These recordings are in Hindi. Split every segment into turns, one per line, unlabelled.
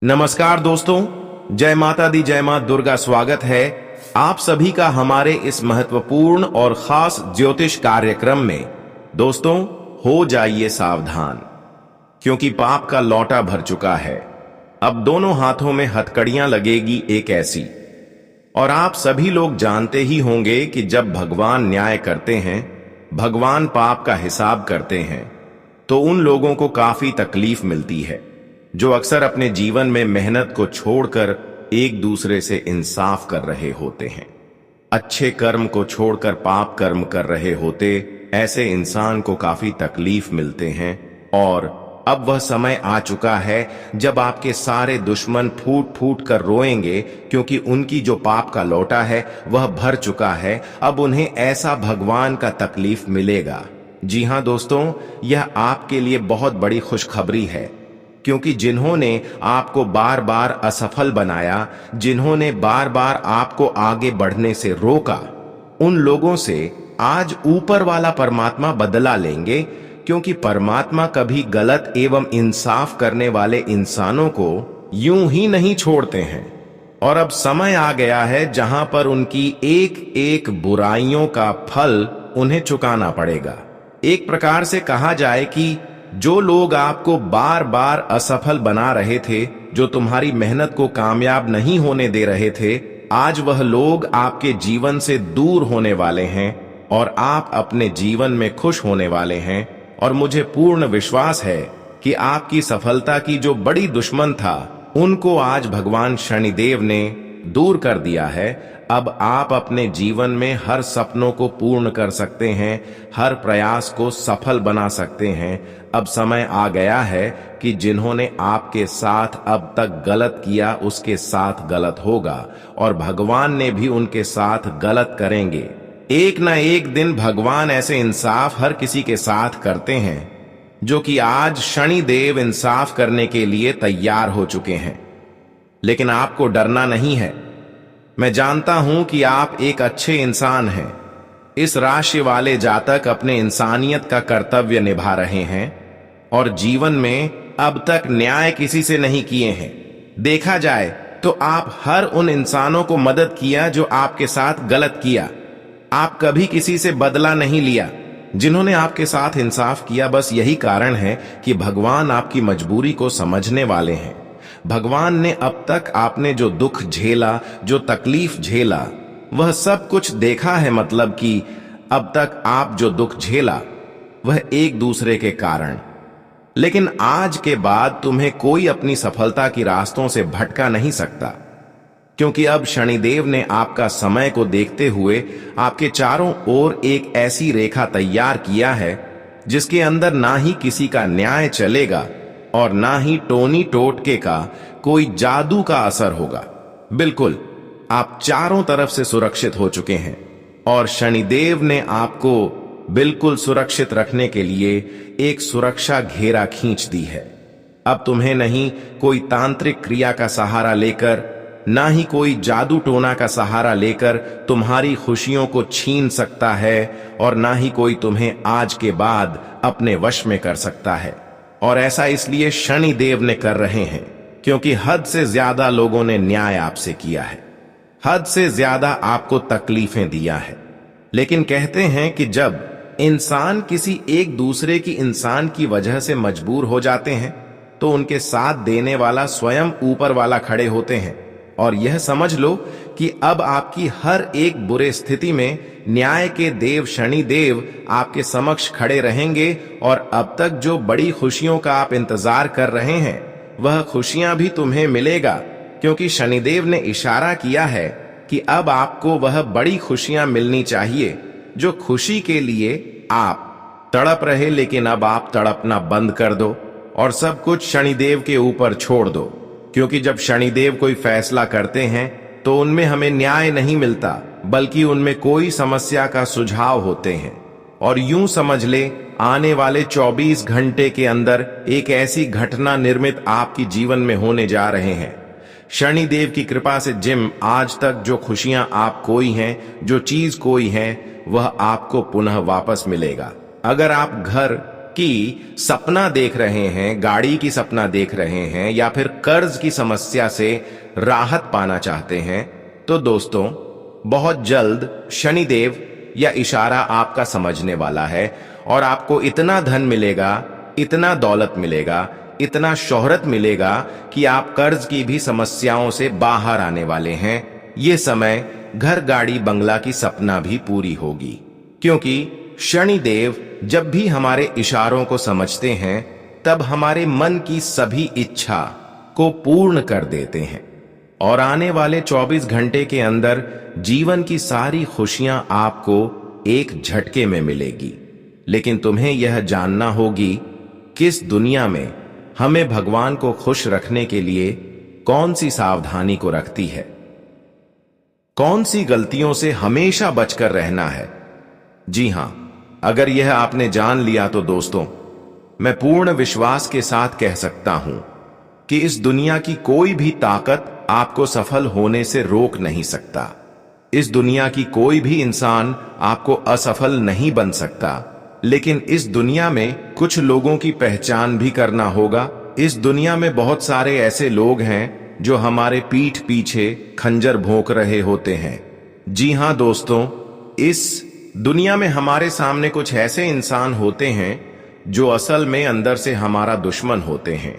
नमस्कार दोस्तों, जय माता दी, जय मां दुर्गा। स्वागत है आप सभी का हमारे इस महत्वपूर्ण और खास ज्योतिष कार्यक्रम में। दोस्तों, हो जाइए सावधान, क्योंकि पाप का लौटा भर चुका है। अब दोनों हाथों में हथकड़ियां लगेगी एक ऐसी। और आप सभी लोग जानते ही होंगे कि जब भगवान न्याय करते हैं, भगवान पाप का हिसाब करते हैं, तो उन लोगों को काफी तकलीफ मिलती है जो अक्सर अपने जीवन में मेहनत को छोड़कर एक दूसरे से इंसाफ कर रहे होते हैं, अच्छे कर्म को छोड़कर पाप कर्म कर रहे होते। ऐसे इंसान को काफी तकलीफ मिलते हैं। और अब वह समय आ चुका है जब आपके सारे दुश्मन फूट फूट कर रोएंगे, क्योंकि उनकी जो पाप का लौटा है वह भर चुका है। अब उन्हें ऐसा भगवान का तकलीफ मिलेगा। जी हां दोस्तों, यह आपके लिए बहुत बड़ी खुशखबरी है, क्योंकि जिन्होंने आपको बार बार असफल बनाया, जिन्होंने बार बार आपको आगे बढ़ने से रोका, उन लोगों से आज ऊपर वाला परमात्मा बदला लेंगे। क्योंकि परमात्मा कभी गलत एवं इंसाफ करने वाले इंसानों को यूं ही नहीं छोड़ते हैं। और अब समय आ गया है जहां पर उनकी एक एक बुराइयों का फल उन्हें चुकाना पड़ेगा। एक प्रकार से कहा जाए कि जो लोग आपको बार बार असफल बना रहे थे, जो तुम्हारी मेहनत को कामयाब नहीं होने दे रहे थे, आज वह लोग आपके जीवन से दूर होने वाले हैं और आप अपने जीवन में खुश होने वाले हैं। और मुझे पूर्ण विश्वास है कि आपकी सफलता की जो बड़ी दुश्मन था, उनको आज भगवान शनिदेव ने दूर कर दिया है। अब आप अपने जीवन में हर सपनों को पूर्ण कर सकते हैं, हर प्रयास को सफल बना सकते हैं। अब समय आ गया है कि जिन्होंने आपके साथ अब तक गलत किया, उसके साथ गलत होगा, और भगवान ने भी उनके साथ गलत करेंगे। एक ना एक दिन भगवान ऐसे इंसाफ हर किसी के साथ करते हैं, जो कि आज शनिदेव इंसाफ करने के लिए तैयार हो चुके हैं। लेकिन आपको डरना नहीं है। मैं जानता हूं कि आप एक अच्छे इंसान हैं। इस राशि वाले जातक अपने इंसानियत का कर्तव्य निभा रहे हैं और जीवन में अब तक न्याय किसी से नहीं किए हैं। देखा जाए तो आप हर उन इंसानों को मदद किया जो आपके साथ गलत किया। आप कभी किसी से बदला नहीं लिया। जिन्होंने आपके साथ इंसाफ किया, बस यही कारण है कि भगवान आपकी मजबूरी को समझने वाले हैं। भगवान ने अब तक आपने जो दुख झेला, जो तकलीफ झेला, वह सब कुछ देखा है। मतलब कि अब तक आप जो दुख झेला वह एक दूसरे के कारण। लेकिन आज के बाद तुम्हें कोई अपनी सफलता की रास्तों से भटका नहीं सकता, क्योंकि अब शनिदेव ने आपका समय को देखते हुए आपके चारों ओर एक ऐसी रेखा तैयार किया है जिसके अंदर ना ही किसी का न्याय चलेगा और ना ही टोनी टोटके का कोई जादू का असर होगा। बिल्कुल, आप चारों तरफ से सुरक्षित हो चुके हैं और शनिदेव ने आपको बिल्कुल सुरक्षित रखने के लिए एक सुरक्षा घेरा खींच दी है। अब तुम्हें नहीं कोई तांत्रिक क्रिया का सहारा लेकर, ना ही कोई जादू टोना का सहारा लेकर तुम्हारी खुशियों को छीन सकता है, और ना ही कोई तुम्हें आज के बाद अपने वश में कर सकता है। और ऐसा इसलिए शनिदेव ने कर रहे हैं क्योंकि हद से ज्यादा लोगों ने न्याय आपसे किया है, हद से ज्यादा आपको तकलीफें दिया है। लेकिन कहते हैं कि जब इंसान किसी एक दूसरे की इंसान की वजह से मजबूर हो जाते हैं, तो उनके साथ देने वाला स्वयं ऊपर वाला खड़े होते हैं। और यह समझ लो कि अब आपकी हर एक बुरे स्थिति में न्याय के देव शनिदेव आपके समक्ष खड़े रहेंगे। और अब तक जो बड़ी खुशियों का आप इंतजार कर रहे हैं, वह खुशियां भी तुम्हें मिलेगा, क्योंकि शनिदेव ने इशारा किया है कि अब आपको वह बड़ी खुशियां मिलनी चाहिए जो खुशी के लिए आप तड़प रहे। लेकिन अब आप तड़पना बंद कर दो और सब कुछ शनिदेव के ऊपर छोड़ दो, क्योंकि जब शनिदेव कोई फैसला करते हैं तो उनमें हमें न्याय नहीं मिलता, बल्कि उनमें कोई समस्या का सुझाव होते हैं। और यूं समझ ले, आने वाले 24 घंटे के अंदर एक ऐसी घटना निर्मित आपकी जीवन में होने जा रहे हैं। शनिदेव की कृपा से जिम आज तक जो खुशियां आप कोई हैं, जो चीज कोई है, वह आपको पुनः वापस मिलेगा। अगर आप घर, कि सपना देख रहे हैं, गाड़ी की सपना देख रहे हैं या फिर कर्ज की समस्या से राहत पाना चाहते हैं, तो दोस्तों बहुत जल्द शनिदेव या इशारा आपका समझने वाला है और आपको इतना धन मिलेगा, इतना दौलत मिलेगा, इतना शोहरत मिलेगा कि आप कर्ज की भी समस्याओं से बाहर आने वाले हैं। ये समय घर, गाड़ी, बंगला की सपना भी पूरी होगी, क्योंकि शनिदेव जब भी हमारे इशारों को समझते हैं तब हमारे मन की सभी इच्छा को पूर्ण कर देते हैं और आने वाले 24 घंटे के अंदर जीवन की सारी खुशियां आपको एक झटके में मिलेगी। लेकिन तुम्हें यह जानना होगी किस दुनिया में हमें भगवान को खुश रखने के लिए कौन सी सावधानी को रखती है, कौन सी गलतियों से हमेशा बचकर रहना है। जी हां, अगर यह आपने जान लिया तो दोस्तों मैं पूर्ण विश्वास के साथ कह सकता हूं कि इस दुनिया की कोई भी ताकत आपको सफल होने से रोक नहीं सकता। इस दुनिया की कोई भी इंसान आपको असफल नहीं बन सकता। लेकिन इस दुनिया में कुछ लोगों की पहचान भी करना होगा। इस दुनिया में बहुत सारे ऐसे लोग हैं जो हमारे पीठ पीछे खंजर भोंक रहे होते हैं। जी हां दोस्तों, इस दुनिया में हमारे सामने कुछ ऐसे इंसान होते हैं जो असल में अंदर से हमारा दुश्मन होते हैं,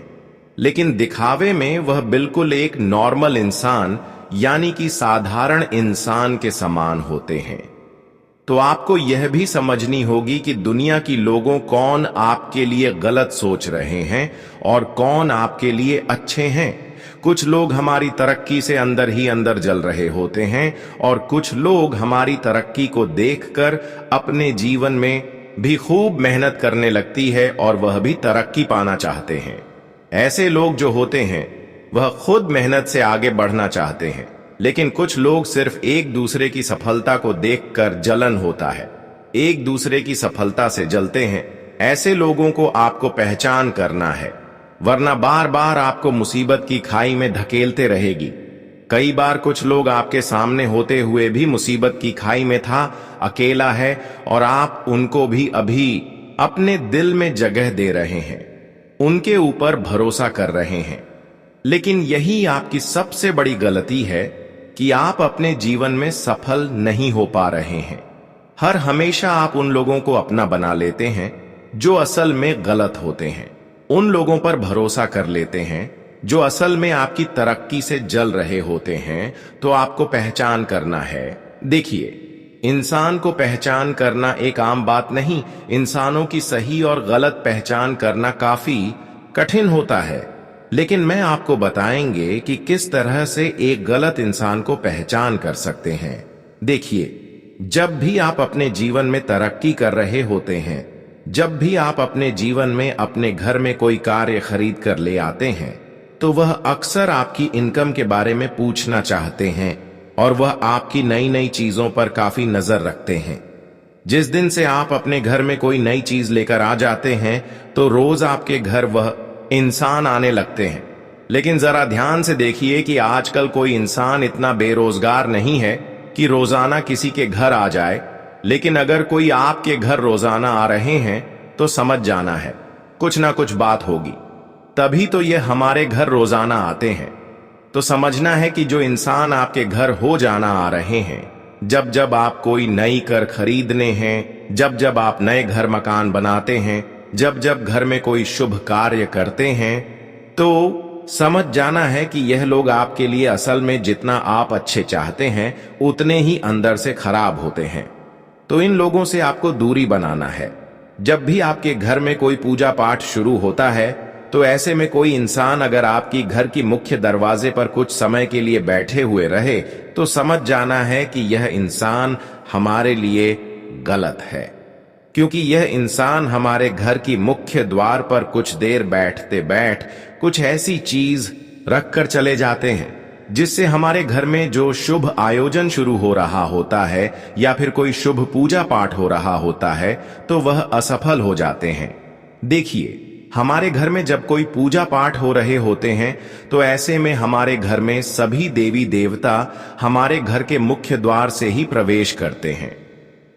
लेकिन दिखावे में वह बिल्कुल एक नॉर्मल इंसान यानी कि साधारण इंसान के समान होते हैं। तो आपको यह भी समझनी होगी कि दुनिया की लोगों कौन आपके लिए गलत सोच रहे हैं और कौन आपके लिए अच्छे हैं। कुछ लोग हमारी तरक्की से अंदर ही अंदर जल रहे होते हैं और कुछ लोग हमारी तरक्की को देखकर अपने जीवन में भी खूब मेहनत करने लगती है और वह भी तरक्की पाना चाहते हैं। ऐसे लोग जो होते हैं वह खुद मेहनत से आगे बढ़ना चाहते हैं, लेकिन कुछ लोग सिर्फ एक दूसरे की सफलता को देखकर जलन होता है, एक दूसरे की सफलता से जलते हैं। ऐसे लोगों को आपको पहचान करना है, वरना बार बार आपको मुसीबत की खाई में धकेलते रहेगी। कई बार कुछ लोग आपके सामने होते हुए भी मुसीबत की खाई में था, अकेला है और आप उनको भी अभी अपने दिल में जगह दे रहे हैं, उनके ऊपर भरोसा कर रहे हैं। लेकिन यही आपकी सबसे बड़ी गलती है कि आप अपने जीवन में सफल नहीं हो पा रहे हैं। हर हमेशा आप उन लोगों को अपना बना लेते हैं जो असल में गलत होते हैं, उन लोगों पर भरोसा कर लेते हैं जो असल में आपकी तरक्की से जल रहे होते हैं। तो आपको पहचान करना है। देखिए, इंसान को पहचान करना एक आम बात नहीं, इंसानों की सही और गलत पहचान करना काफी कठिन होता है। लेकिन मैं आपको बताएंगे कि किस तरह से एक गलत इंसान को पहचान कर सकते हैं। देखिए, जब भी आप अपने जीवन में तरक्की कर रहे होते हैं, जब भी आप अपने जीवन में अपने घर में कोई कार्य खरीद कर ले आते हैं, तो वह अक्सर आपकी इनकम के बारे में पूछना चाहते हैं और वह आपकी नई नई चीजों पर काफी नजर रखते हैं। जिस दिन से आप अपने घर में कोई नई चीज लेकर आ जाते हैं तो रोज आपके घर वह इंसान आने लगते हैं। लेकिन जरा ध्यान से देखिए कि आजकल कोई इंसान इतना बेरोजगार नहीं है कि रोजाना किसी के घर आ जाए। लेकिन अगर कोई आपके घर रोजाना आ रहे हैं तो समझ जाना है कुछ ना कुछ बात होगी, तभी तो ये हमारे घर रोजाना आते हैं। तो समझना है कि जो इंसान आपके घर हो जाना आ रहे हैं, जब जब आप कोई नई घर खरीदने हैं, जब जब आप नए घर मकान बनाते हैं, जब जब घर में कोई शुभ कार्य करते हैं, तो समझ जाना है कि यह लोग आपके लिए असल में जितना आप अच्छे चाहते हैं उतने ही अंदर से खराब होते हैं। तो इन लोगों से आपको दूरी बनाना है। जब भी आपके घर में कोई पूजा पाठ शुरू होता है तो ऐसे में कोई इंसान अगर आपकी घर की मुख्य दरवाजे पर कुछ समय के लिए बैठे हुए रहे तो समझ जाना है कि यह इंसान हमारे लिए गलत है, क्योंकि यह इंसान हमारे घर की मुख्य द्वार पर कुछ देर बैठते बैठ कुछ ऐसी चीज रखकर चले जाते हैं जिससे हमारे घर में जो शुभ आयोजन शुरू हो रहा होता है या फिर कोई शुभ पूजा पाठ हो रहा होता है तो वह असफल हो जाते हैं। देखिए, हमारे घर में जब कोई पूजा पाठ हो रहे होते हैं तो ऐसे में हमारे घर में सभी देवी देवता हमारे घर के मुख्य द्वार से ही प्रवेश करते हैं।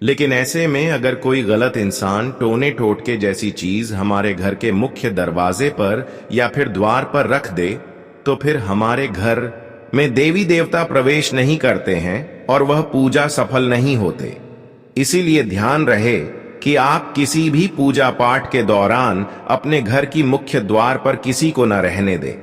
लेकिन ऐसे में अगर कोई गलत इंसान टोने टोटके जैसी चीज हमारे घर के मुख्य दरवाजे पर या फिर द्वार पर रख दे, तो फिर हमारे घर में देवी देवता प्रवेश नहीं करते हैं और वह पूजा सफल नहीं होते। इसीलिए ध्यान रहे कि आप किसी भी पूजा पाठ के दौरान अपने घर की मुख्य द्वार पर किसी को न रहने दें।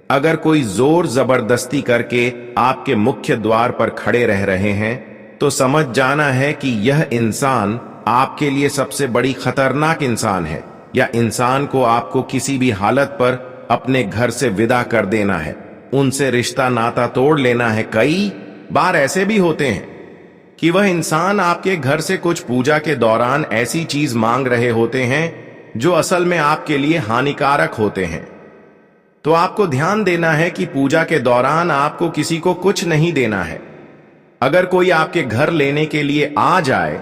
अगर कोई जोर जबरदस्ती करके आपके मुख्य द्वार पर खड़े रह रहे हैं तो समझ जाना है कि यह इंसान आपके लिए सबसे बड़ी खतरनाक इंसान है, या इंसान को आपको किसी भी हालत पर अपने घर से विदा कर देना है, उनसे रिश्ता नाता तोड़ लेना है। कई बार ऐसे भी होते हैं कि वह इंसान आपके घर से कुछ पूजा के दौरान ऐसी चीज मांग रहे होते हैं जो असल में आपके लिए हानिकारक होते हैं। तो आपको ध्यान देना है कि पूजा के दौरान आपको किसी को कुछ नहीं देना है। अगर कोई आपके घर लेने के लिए आ जाए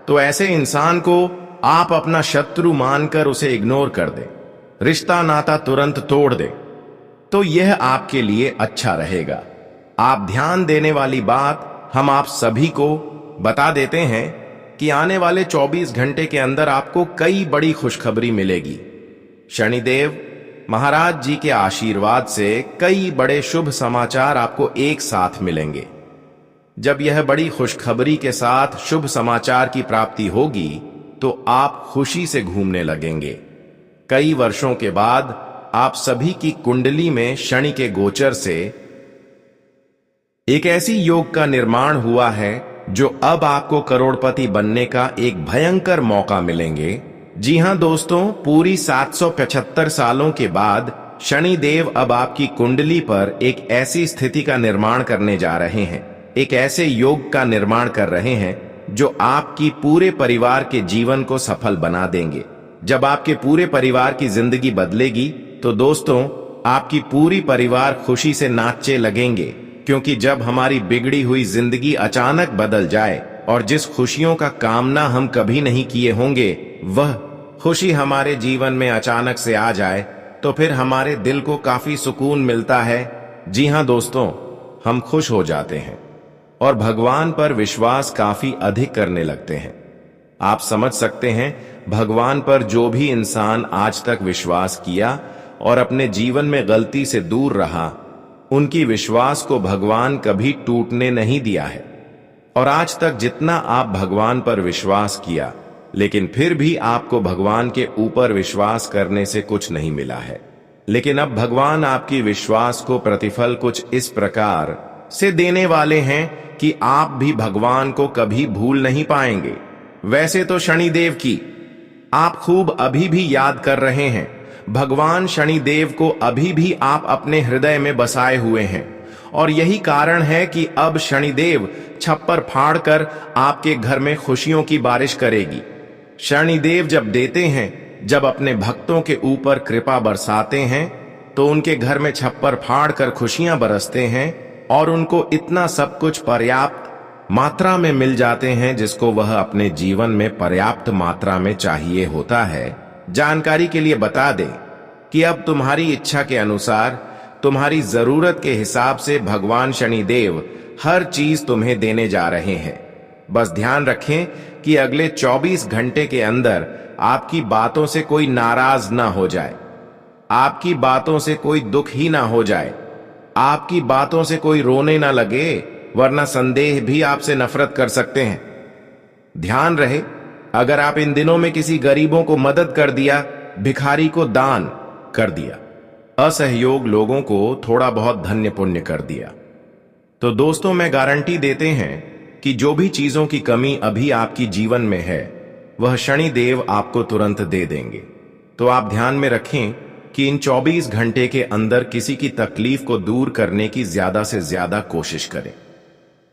तो ऐसे इंसान को आप अपना शत्रु मानकर उसे इग्नोर कर दें, रिश्ता नाता तुरंत तोड़ दें, तो यह आपके लिए अच्छा रहेगा। आप ध्यान देने वाली बात हम आप सभी को बता देते हैं कि आने वाले 24 घंटे के अंदर आपको कई बड़ी खुशखबरी मिलेगी। शनिदेव महाराज जी के आशीर्वाद से कई बड़े शुभ समाचार आपको एक साथ मिलेंगे। जब यह बड़ी खुशखबरी के साथ शुभ समाचार की प्राप्ति होगी तो आप खुशी से घूमने लगेंगे। कई वर्षों के बाद आप सभी की कुंडली में शनि के गोचर से एक ऐसी योग का निर्माण हुआ है जो अब आपको करोड़पति बनने का एक भयंकर मौका मिलेंगे। जी हां दोस्तों, पूरी 775 सालों के बाद शनि देव अब आपकी कुंडली पर एक ऐसी स्थिति का निर्माण करने जा रहे हैं, एक ऐसे योग का निर्माण कर रहे हैं जो आपकी पूरे परिवार के जीवन को सफल बना देंगे। जब आपके पूरे परिवार की जिंदगी बदलेगी तो दोस्तों आपकी पूरी परिवार खुशी से नाचने लगेंगे, क्योंकि जब हमारी बिगड़ी हुई जिंदगी अचानक बदल जाए और जिस खुशियों का कामना हम कभी नहीं किए होंगे वह खुशी हमारे जीवन में अचानक से आ जाए तो फिर हमारे दिल को काफी सुकून मिलता है। जी हां दोस्तों, हम खुश हो जाते हैं और भगवान पर विश्वास काफी अधिक करने लगते हैं। आप समझ सकते हैं, भगवान पर जो भी इंसान आज तक विश्वास किया और अपने जीवन में गलती से दूर रहा, उनकी विश्वास को भगवान कभी टूटने नहीं दिया है। और आज तक जितना आप भगवान पर विश्वास किया, लेकिन फिर भी आपको भगवान के ऊपर विश्वास करने से कुछ नहीं मिला है। लेकिन अब भगवान आपकी विश्वास को प्रतिफल कुछ इस प्रकार से देने वाले हैं कि आप भी भगवान को कभी भूल नहीं पाएंगे। वैसे तो शनिदेव की आप खूब अभी भी याद कर रहे हैं, भगवान शनिदेव को अभी भी आप अपने हृदय में बसाए हुए हैं, और यही कारण है कि अब शनिदेव छप्पर फाड़कर आपके घर में खुशियों की बारिश करेगी। शनिदेव जब देते हैं, जब अपने भक्तों के ऊपर कृपा बरसाते हैं, तो उनके घर में छप्पर फाड़कर खुशियां बरसते हैं और उनको इतना सब कुछ पर्याप्त मात्रा में मिल जाते हैं जिसको वह अपने जीवन में पर्याप्त मात्रा में चाहिए होता है। जानकारी के लिए बता दें कि अब तुम्हारी इच्छा के अनुसार, तुम्हारी जरूरत के हिसाब से भगवान शनिदेव हर चीज तुम्हें देने जा रहे हैं। बस ध्यान रखें कि अगले 24 घंटे के अंदर आपकी बातों से कोई नाराज ना हो जाए, आपकी बातों से कोई दुख ही ना हो जाए, आपकी बातों से कोई रोने ना लगे, वरना संदेह भी आपसे नफरत कर सकते हैं। ध्यान रहे, अगर आप इन दिनों में किसी गरीबों को मदद कर दिया, भिखारी को दान कर दिया, असहयोग लोगों को थोड़ा बहुत धन्य पुण्य कर दिया, तो दोस्तों मैं गारंटी देते हैं कि जो भी चीजों की कमी अभी आपकी जीवन में है वह शनि देव आपको तुरंत दे देंगे। तो आप ध्यान में रखें कि इन 24 घंटे के अंदर किसी की तकलीफ को दूर करने की ज्यादा से ज्यादा कोशिश करें।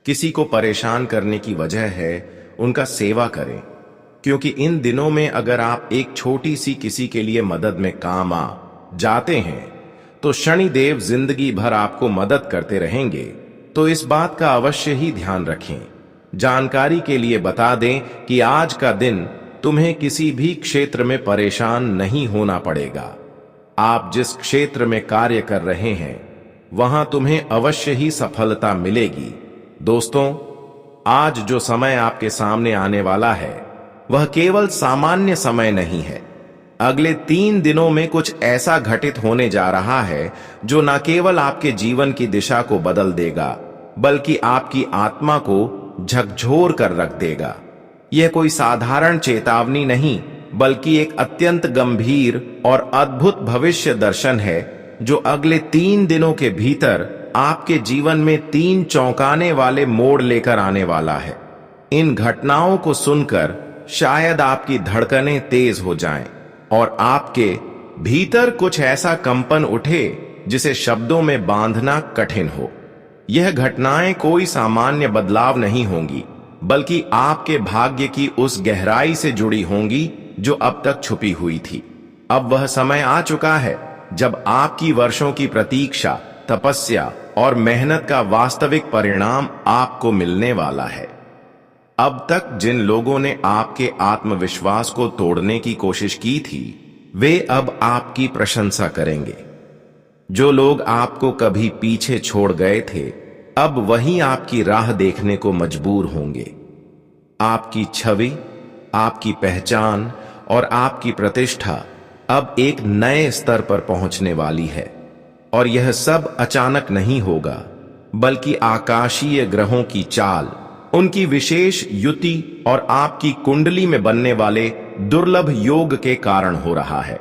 किसी को परेशान करने की वजह है उनका सेवा करें, क्योंकि इन दिनों में अगर आप एक छोटी सी किसी के लिए मदद में काम आ जाते हैं तो शनि देव जिंदगी भर आपको मदद करते रहेंगे। तो इस बात का अवश्य ही ध्यान रखें। जानकारी के लिए बता दें कि आज का दिन तुम्हें किसी भी क्षेत्र में परेशान नहीं होना पड़ेगा। आप जिस क्षेत्र में कार्य कर रहे हैं वहां तुम्हें अवश्य ही सफलता मिलेगी। दोस्तों, आज जो समय आपके सामने आने वाला है वह केवल सामान्य समय नहीं है। अगले 3 दिनों में कुछ ऐसा घटित होने जा रहा है जो न केवल आपके जीवन की दिशा को बदल देगा बल्कि आपकी आत्मा को झकझोर कर रख देगा। यह कोई साधारण चेतावनी नहीं बल्कि एक अत्यंत गंभीर और अद्भुत भविष्य दर्शन है जो अगले 3 दिनों के भीतर आपके जीवन में 3 चौंकाने वाले मोड़ लेकर आने वाला है। इन घटनाओं को सुनकर शायद आपकी धड़कनें तेज हो जाएं और आपके भीतर कुछ ऐसा कंपन उठे जिसे शब्दों में बांधना कठिन हो। यह घटनाएं कोई सामान्य बदलाव नहीं होंगी बल्कि आपके भाग्य की उस गहराई से जुड़ी होंगी जो अब तक छुपी हुई थी। अब वह समय आ चुका है जब आपकी वर्षों की प्रतीक्षा, तपस्या और मेहनत का वास्तविक परिणाम आपको मिलने वाला है। अब तक जिन लोगों ने आपके आत्मविश्वास को तोड़ने की कोशिश की थी वे अब आपकी प्रशंसा करेंगे। जो लोग आपको कभी पीछे छोड़ गए थे अब वही आपकी राह देखने को मजबूर होंगे। आपकी छवि, आपकी पहचान और आपकी प्रतिष्ठा अब एक नए स्तर पर पहुंचने वाली है और यह सब अचानक नहीं होगा बल्कि आकाशीय ग्रहों की चाल, उनकी विशेष युति और आपकी कुंडली में बनने वाले दुर्लभ योग के कारण हो रहा है।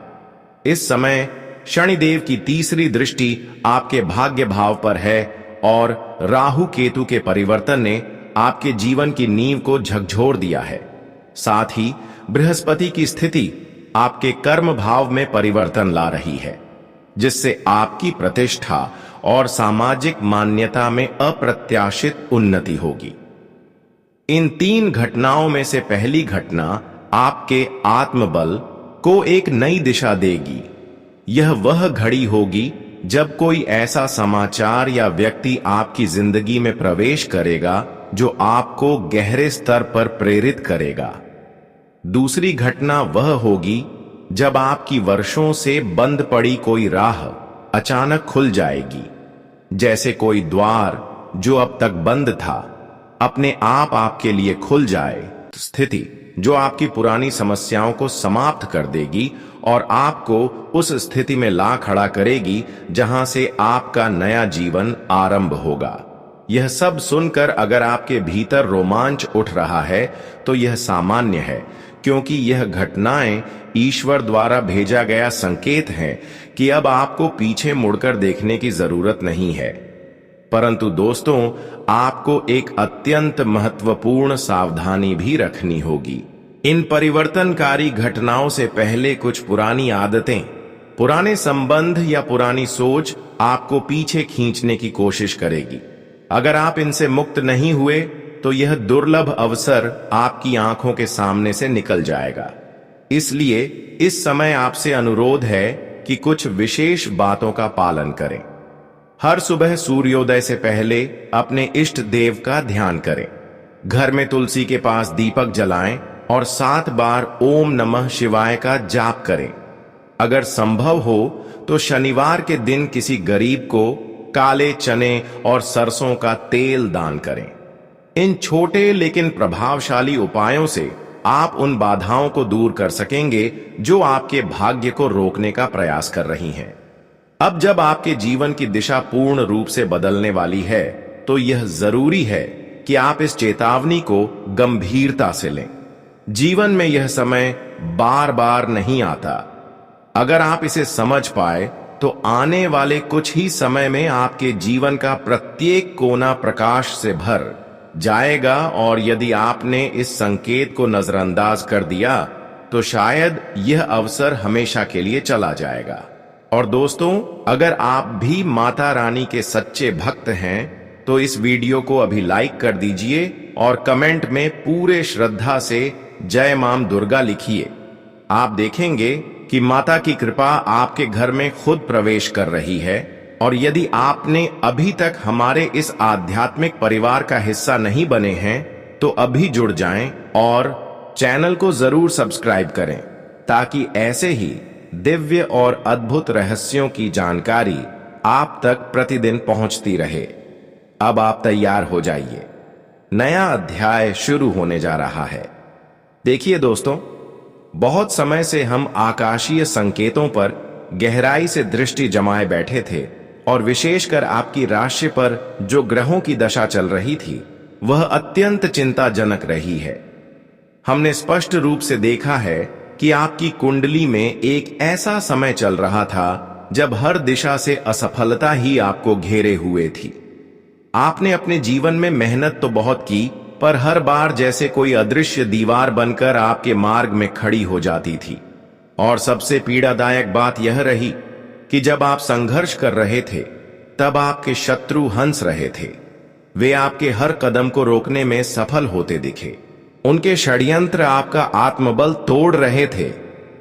इस समय शनिदेव की तीसरी दृष्टि आपके भाग्य भाव पर है और राहु केतु के परिवर्तन ने आपके जीवन की नींव को झकझोर दिया है। साथ ही बृहस्पति की स्थिति आपके कर्म भाव में परिवर्तन ला रही है जिससे आपकी प्रतिष्ठा और सामाजिक मान्यता में अप्रत्याशित उन्नति होगी। इन 3 घटनाओं में से पहली घटना आपके आत्मबल को एक नई दिशा देगी। यह वह घड़ी होगी जब कोई ऐसा समाचार या व्यक्ति आपकी जिंदगी में प्रवेश करेगा जो आपको गहरे स्तर पर प्रेरित करेगा। दूसरी घटना वह होगी जब आपकी वर्षों से बंद पड़ी कोई राह अचानक खुल जाएगी, जैसे कोई द्वार जो अब तक बंद था अपने आप आपके लिए खुल जाए। स्थिति जो आपकी पुरानी समस्याओं को समाप्त कर देगी और आपको उस स्थिति में ला खड़ा करेगी जहां से आपका नया जीवन आरंभ होगा। यह सब सुनकर अगर आपके भीतर रोमांच उठ रहा है तो यह सामान्य है, क्योंकि यह घटनाएं ईश्वर द्वारा भेजा गया संकेत है कि अब आपको पीछे मुड़कर देखने की जरूरत नहीं है। परंतु दोस्तों, आपको एक अत्यंत महत्वपूर्ण सावधानी भी रखनी होगी। इन परिवर्तनकारी घटनाओं से पहले कुछ पुरानी आदतें, पुराने संबंध या पुरानी सोच आपको पीछे खींचने की कोशिश करेगी। अगर आप इनसे मुक्त नहीं हुए तो यह दुर्लभ अवसर आपकी आंखों के सामने से निकल जाएगा। इसलिए इस समय आपसे अनुरोध है कि कुछ विशेष बातों का पालन करें। हर सुबह सूर्योदय से पहले अपने इष्ट देव का ध्यान करें। घर में तुलसी के पास दीपक जलाएं और 7 बार ओम नमः शिवाय का जाप करें। अगर संभव हो तो शनिवार के दिन किसी गरीब को काले चने और सरसों का तेल दान करें। इन छोटे लेकिन प्रभावशाली उपायों से आप उन बाधाओं को दूर कर सकेंगे जो आपके भाग्य को रोकने का प्रयास कर रही हैं। अब जब आपके जीवन की दिशा पूर्ण रूप से बदलने वाली है तो यह जरूरी है कि आप इस चेतावनी को गंभीरता से लें। जीवन में यह समय बार बार नहीं आता। अगर आप इसे समझ पाए तो आने वाले कुछ ही समय में आपके जीवन का प्रत्येक कोना प्रकाश से भर जाएगा, और यदि आपने इस संकेत को नजरअंदाज कर दिया तो शायद यह अवसर हमेशा के लिए चला जाएगा। और दोस्तों, अगर आप भी माता रानी के सच्चे भक्त हैं तो इस वीडियो को अभी लाइक कर दीजिए और कमेंट में पूरे श्रद्धा से जय मां दुर्गा लिखिए। आप देखेंगे कि माता की कृपा आपके घर में खुद प्रवेश कर रही है। और यदि आपने अभी तक हमारे इस आध्यात्मिक परिवार का हिस्सा नहीं बने हैं तो अभी जुड़ जाएं और चैनल को जरूर सब्सक्राइब करें ताकि ऐसे ही दिव्य और अद्भुत रहस्यों की जानकारी आप तक प्रतिदिन पहुंचती रहे। अब आप तैयार हो जाइए। नया अध्याय शुरू होने जा रहा है। देखिए दोस्तों, बहुत समय से हम आकाशीय संकेतों पर गहराई से दृष्टि जमाए बैठे थे और विशेषकर आपकी राशि पर जो ग्रहों की दशा चल रही थी वह अत्यंत चिंताजनक रही है। हमने स्पष्ट रूप से देखा है कि आपकी कुंडली में एक ऐसा समय चल रहा था जब हर दिशा से असफलता ही आपको घेरे हुए थी। आपने अपने जीवन में मेहनत तो बहुत की, पर हर बार जैसे कोई अदृश्य दीवार बनकर आपके मार्ग में खड़ी हो जाती थी। और सबसे पीड़ादायक बात यह रही कि जब आप संघर्ष कर रहे थे तब आपके शत्रु हंस रहे थे। वे आपके हर कदम को रोकने में सफल होते दिखे। उनके षड्यंत्र आपका आत्मबल तोड़ रहे थे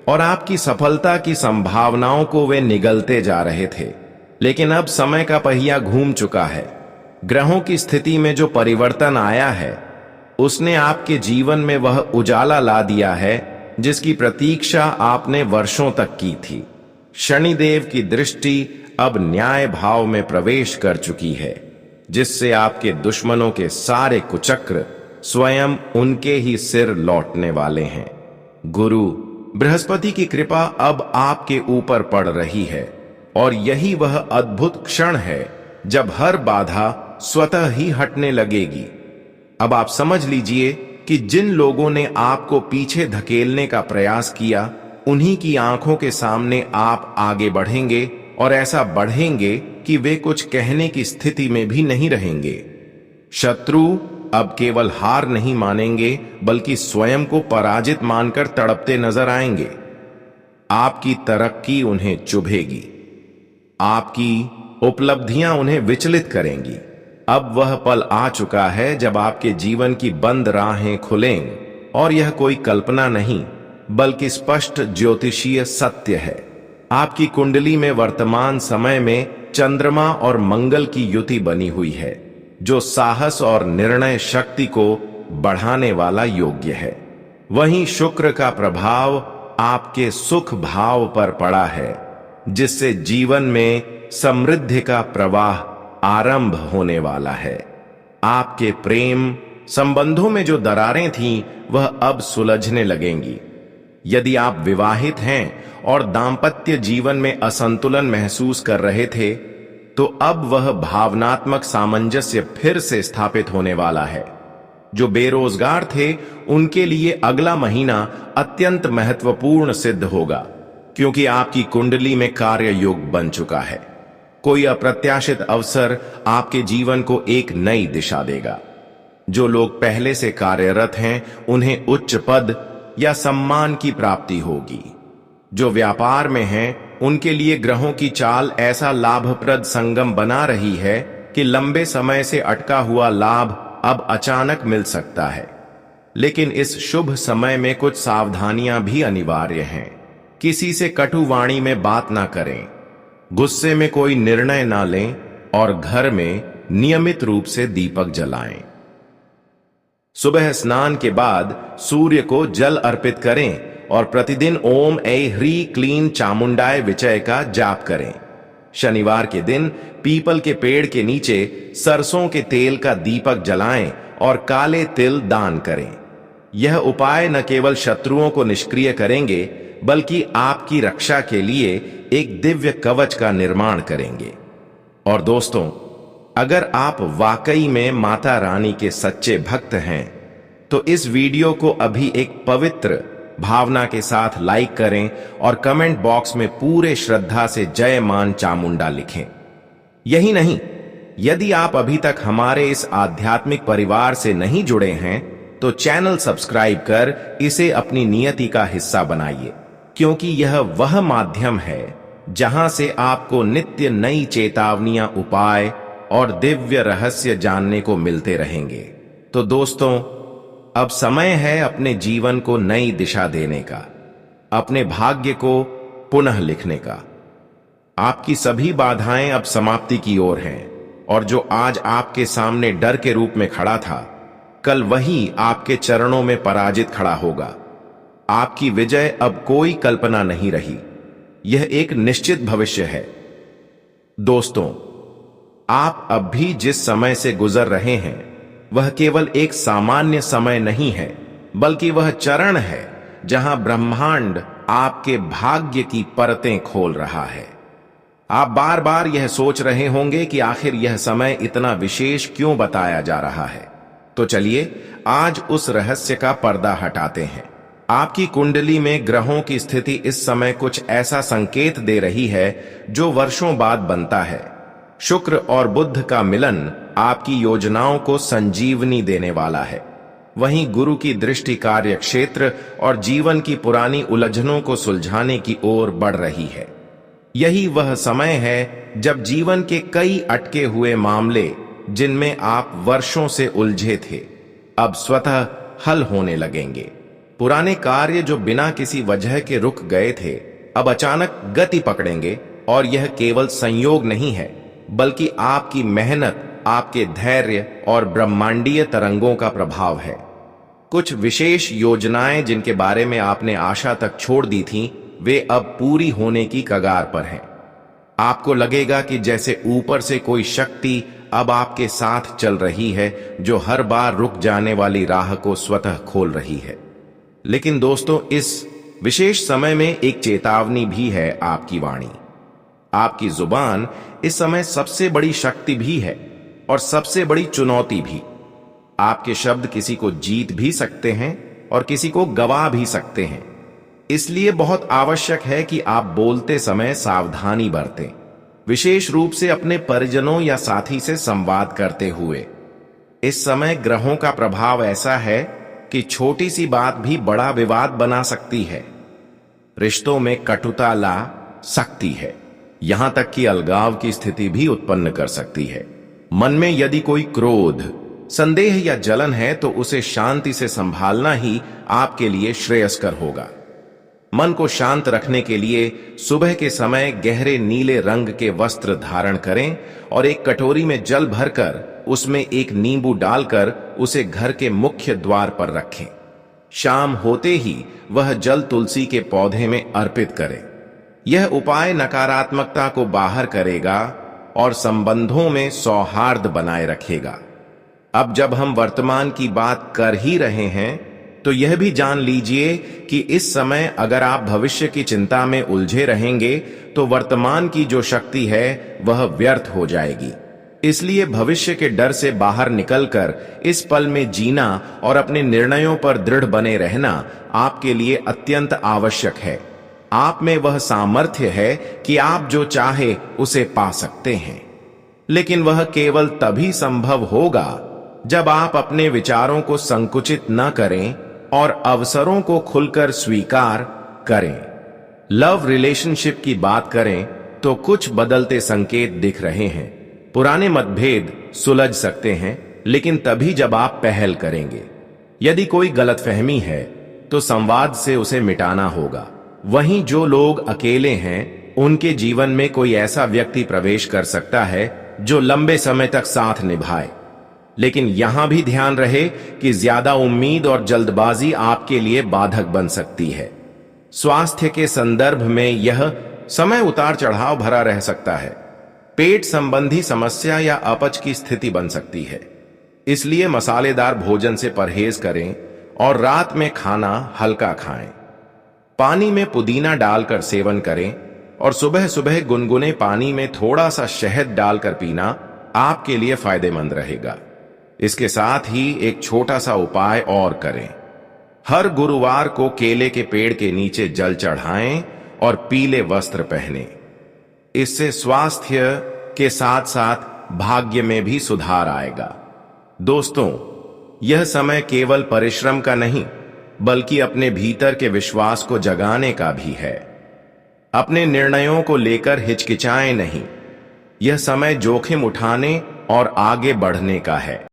और आपकी सफलता की संभावनाओं को वे निगलते जा रहे थे। लेकिन अब समय का पहिया घूम चुका है। ग्रहों की स्थिति में जो परिवर्तन आया है उसने आपके जीवन में वह उजाला ला दिया है जिसकी प्रतीक्षा आपने वर्षों तक की थी। शनिदेव की दृष्टि अब न्याय भाव में प्रवेश कर चुकी है, जिससे आपके दुश्मनों के सारे कुचक्र स्वयं उनके ही सिर लौटने वाले हैं। गुरु बृहस्पति की कृपा अब आपके ऊपर पड़ रही है और यही वह अद्भुत क्षण है जब हर बाधा स्वतः ही हटने लगेगी। अब आप समझ लीजिए कि जिन लोगों ने आपको पीछे धकेलने का प्रयास किया उन्हीं की आंखों के सामने आप आगे बढ़ेंगे और ऐसा बढ़ेंगे कि वे कुछ कहने की स्थिति में भी नहीं रहेंगे। शत्रु अब केवल हार नहीं मानेंगे बल्कि स्वयं को पराजित मानकर तड़पते नजर आएंगे। आपकी तरक्की उन्हें चुभेगी, आपकी उपलब्धियां उन्हें विचलित करेंगी। अब वह पल आ चुका है जब आपके जीवन की बंद राहें खुलेंगी और यह कोई कल्पना नहीं बल्कि स्पष्ट ज्योतिषीय सत्य है। आपकी कुंडली में वर्तमान समय में चंद्रमा और मंगल की युति बनी हुई है जो साहस और निर्णय शक्ति को बढ़ाने वाला योग्य है। वहीं शुक्र का प्रभाव आपके सुख भाव पर पड़ा है जिससे जीवन में समृद्धि का प्रवाह आरंभ होने वाला है। आपके प्रेम संबंधों में जो दरारें थीं वह अब सुलझने लगेंगी। यदि आप विवाहित हैं और दांपत्य जीवन में असंतुलन महसूस कर रहे थे तो अब वह भावनात्मक सामंजस्य फिर से स्थापित होने वाला है। जो बेरोजगार थे उनके लिए अगला महीना अत्यंत महत्वपूर्ण सिद्ध होगा क्योंकि आपकी कुंडली में कार्य योग बन चुका है। कोई अप्रत्याशित अवसर आपके जीवन को एक नई दिशा देगा। जो लोग पहले से कार्यरत हैं उन्हें उच्च पद या सम्मान की प्राप्ति होगी। जो व्यापार में हैं उनके लिए ग्रहों की चाल ऐसा लाभप्रद संगम बना रही है कि लंबे समय से अटका हुआ लाभ अब अचानक मिल सकता है। लेकिन इस शुभ समय में कुछ सावधानियां भी अनिवार्य हैं। किसी से कटु वाणी में बात ना करें, गुस्से में कोई निर्णय ना लें और घर में नियमित रूप से दीपक जलाएं। सुबह स्नान के बाद सूर्य को जल अर्पित करें और प्रतिदिन ओम ऐ ह्री क्लीं चामुंडाय विचय का जाप करें। शनिवार के दिन पीपल के पेड़ के नीचे सरसों के तेल का दीपक जलाएं और काले तिल दान करें। यह उपाय न केवल शत्रुओं को निष्क्रिय करेंगे बल्कि आपकी रक्षा के लिए एक दिव्य कवच का निर्माण करेंगे। और दोस्तों, अगर आप वाकई में माता रानी के सच्चे भक्त हैं तो इस वीडियो को अभी एक पवित्र भावना के साथ लाइक करें और कमेंट बॉक्स में पूरे श्रद्धा से जय मान चामुंडा लिखें। यही नहीं, यदि आप अभी तक हमारे इस आध्यात्मिक परिवार से नहीं जुड़े हैं तो चैनल सब्सक्राइब कर इसे अपनी नियति का हिस्सा बनाइए, क्योंकि यह वह माध्यम है जहां से आपको नित्य नई चेतावनियां, उपाय और दिव्य रहस्य जानने को मिलते रहेंगे। तो दोस्तों, अब समय है अपने जीवन को नई दिशा देने का, अपने भाग्य को पुनः लिखने का। आपकी सभी बाधाएं अब समाप्ति की ओर हैं और जो आज आपके सामने डर के रूप में खड़ा था, कल वही आपके चरणों में पराजित खड़ा होगा। आपकी विजय अब कोई कल्पना नहीं रही, यह एक निश्चित भविष्य है। दोस्तों, आप अब भी जिस समय से गुजर रहे हैं वह केवल एक सामान्य समय नहीं है, बल्कि वह चरण है जहां ब्रह्मांड आपके भाग्य की परतें खोल रहा है। आप बार बार यह सोच रहे होंगे कि आखिर यह समय इतना विशेष क्यों बताया जा रहा है। तो चलिए आज उस रहस्य का पर्दा हटाते हैं। आपकी कुंडली में ग्रहों की स्थिति इस समय कुछ ऐसा संकेत दे रही है जो वर्षों बाद बनता है। शुक्र और बुध का मिलन आपकी योजनाओं को संजीवनी देने वाला है। वहीं गुरु की दृष्टि कार्य क्षेत्र और जीवन की पुरानी उलझनों को सुलझाने की ओर बढ़ रही है। यही वह समय है जब जीवन के कई अटके हुए मामले, जिनमें आप वर्षों से उलझे थे, अब स्वतः हल होने लगेंगे। पुराने कार्य जो बिना किसी वजह के रुक गए थे, अब अचानक गति पकड़ेंगे। और यह केवल संयोग नहीं है, बल्कि आपकी मेहनत, आपके धैर्य और ब्रह्मांडीय तरंगों का प्रभाव है। कुछ विशेष योजनाएं जिनके बारे में आपने आशा तक छोड़ दी थीं, वे अब पूरी होने की कगार पर हैं। आपको लगेगा कि जैसे ऊपर से कोई शक्ति अब आपके साथ चल रही है, जो हर बार रुक जाने वाली राह को स्वतः खोल रही है। लेकिन दोस्तों, इस विशेष समय में एक चेतावनी भी है आपकी वाणी। आपकी जुबान इस समय सबसे बड़ी शक्ति भी है और सबसे बड़ी चुनौती भी। आपके शब्द किसी को जीत भी सकते हैं और किसी को गवा भी सकते हैं। इसलिए बहुत आवश्यक है कि आप बोलते समय सावधानी बरतें, विशेष रूप से अपने परिजनों या साथी से संवाद करते हुए। इस समय ग्रहों का प्रभाव ऐसा है कि छोटी सी बात भी बड़ा विवाद बना सकती है, रिश्तों में कटुता ला सकती है, यहां तक कि अलगाव की स्थिति भी उत्पन्न कर सकती है। मन में यदि कोई क्रोध, संदेह या जलन है तो उसे शांति से संभालना ही आपके लिए श्रेयस्कर होगा। मन को शांत रखने के लिए सुबह के समय गहरे नीले रंग के वस्त्र धारण करें और एक कटोरी में जल भरकर उसमें एक नींबू डालकर उसे घर के मुख्य द्वार पर रखें। शाम होते ही वह जल तुलसी के पौधे में अर्पित करें। यह उपाय नकारात्मकता को बाहर करेगा और संबंधों में सौहार्द बनाए रखेगा। अब जब हम वर्तमान की बात कर ही रहे हैं, तो यह भी जान लीजिए कि इस समय अगर आप भविष्य की चिंता में उलझे रहेंगे तो वर्तमान की जो शक्ति है वह व्यर्थ हो जाएगी। इसलिए भविष्य के डर से बाहर निकलकर इस पल में जीना और अपने निर्णयों पर दृढ़ बने रहना आपके लिए अत्यंत आवश्यक है। आप में वह सामर्थ्य है कि आप जो चाहे उसे पा सकते हैं, लेकिन वह केवल तभी संभव होगा जब आप अपने विचारों को संकुचित न करें और अवसरों को खुलकर स्वीकार करें। लव रिलेशनशिप की बात करें तो कुछ बदलते संकेत दिख रहे हैं। पुराने मतभेद सुलझ सकते हैं, लेकिन तभी जब आप पहल करेंगे। यदि कोई गलतफहमी है तो संवाद से उसे मिटाना होगा। वहीं जो लोग अकेले हैं, उनके जीवन में कोई ऐसा व्यक्ति प्रवेश कर सकता है जो लंबे समय तक साथ निभाए। लेकिन यहां भी ध्यान रहे कि ज्यादा उम्मीद और जल्दबाजी आपके लिए बाधक बन सकती है। स्वास्थ्य के संदर्भ में यह समय उतार चढ़ाव भरा रह सकता है। पेट संबंधी समस्या या अपच की स्थिति बन सकती है। इसलिए मसालेदार भोजन से परहेज करें और रात में खाना हल्का खाएं। पानी में पुदीना डालकर सेवन करें और सुबह सुबह गुनगुने पानी में थोड़ा सा शहद डालकर पीना आपके लिए फायदेमंद रहेगा। इसके साथ ही एक छोटा सा उपाय और करें। हर गुरुवार को केले के पेड़ के नीचे जल चढ़ाएं और पीले वस्त्र पहनें। इससे स्वास्थ्य के साथ साथ भाग्य में भी सुधार आएगा। दोस्तों, यह समय केवल परिश्रम का नहीं, बल्कि अपने भीतर के विश्वास को जगाने का भी है। अपने निर्णयों को लेकर हिचकिचाएं नहीं। यह समय जोखिम उठाने और आगे बढ़ने का है।